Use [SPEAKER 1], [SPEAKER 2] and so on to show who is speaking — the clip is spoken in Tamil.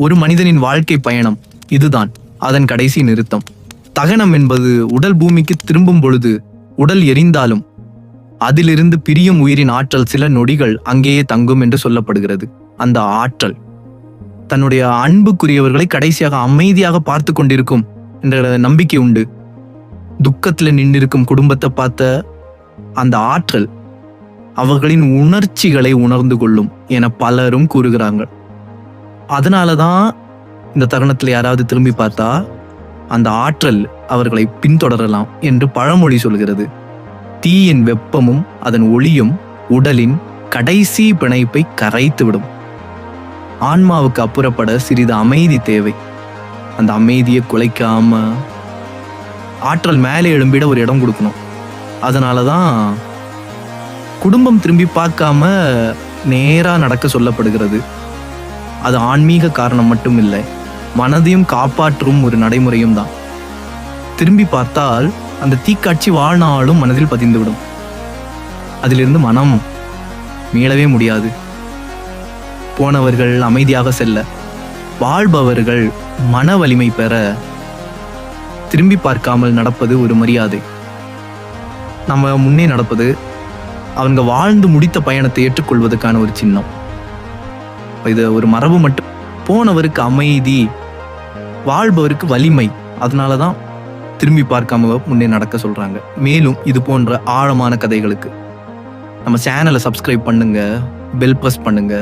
[SPEAKER 1] ஒரு மனிதனின் வாழ்க்கை பயணம் இதுதான் அதன் கடைசி நிறுத்தம். தகனம் என்பது உடல் பூமிக்கு திரும்பும் பொழுது உடல் எரிந்தாலும் அதிலிருந்து பிரியும் உயிரின் ஆற்றல் சில நொடிகள் அங்கேயே தங்கும் என்று சொல்லப்படுகிறது. அந்த ஆற்றல் தன்னுடைய அன்புக்குரியவர்களை கடைசியாக அமைதியாக பார்த்து கொண்டிருக்கும் என்ற நம்பிக்கை உண்டு. துக்கத்துல நின்றிருக்கும் குடும்பத்தை பார்த்த அந்த ஆற்றல் அவர்களின் உணர்ச்சிகளை உணர்ந்து கொள்ளும் என பலரும் கூறுகிறாங்க. அதனாலதான் இந்த தருணத்தில் யாராவது திரும்பி பார்த்தா அந்த ஆற்றல் அவர்களை பின்தொடரலாம் என்று பழமொழி சொல்கிறது. தீயின் வெப்பமும் அதன் ஒளியும் உடலின் கடைசி பிணைப்பை கரைத்துவிடும். ஆன்மாவுக்கு அப்புறப்பட சிறிது அமைதி தேவை. அந்த அமைதியை குலைக்காம ஆற்றல் மேலே எழும்பிட ஒரு இடம் கொடுக்கணும். அதனாலதான் குடும்பம் திரும்பி பார்க்காம நேரா நடக்க சொல்லப்படுகிறது. அது ஆன்மீக காரணம் மட்டும் இல்லை, மனதையும் காப்பாற்றும் ஒரு நடைமுறையும் தான். திரும்பி பார்த்தால் அந்த தீக்காட்சி வாழ்நாளும் மனதில் பதிந்துவிடும். அதிலிருந்து மனம் மீளவே முடியாது. போனவர்கள் அமைதியாக செல்ல, வாழ்பவர்கள் மன வலிமை பெற திரும்பி பார்க்காமல் நடப்பது ஒரு மரியாதை. நம்ம முன்னே நடப்பது அவங்க வாழ்ந்து முடித்த பயணத்தை ஏற்றுக்கொள்வதற்கான ஒரு சின்னம். இது ஒரு மரபு மட்டும். போனவருக்கு அமைதி, வாழ்பவருக்கு வலிமை. அதனாலதான் திரும்பி பார்க்காம முன்னே நடக்க சொல்றாங்க. மேலும் இது போன்ற ஆழமான கதைகளுக்கு நம்ம சேனலை சப்ஸ்கிரைப் பண்ணுங்க, பெல் பிரஸ் பண்ணுங்க.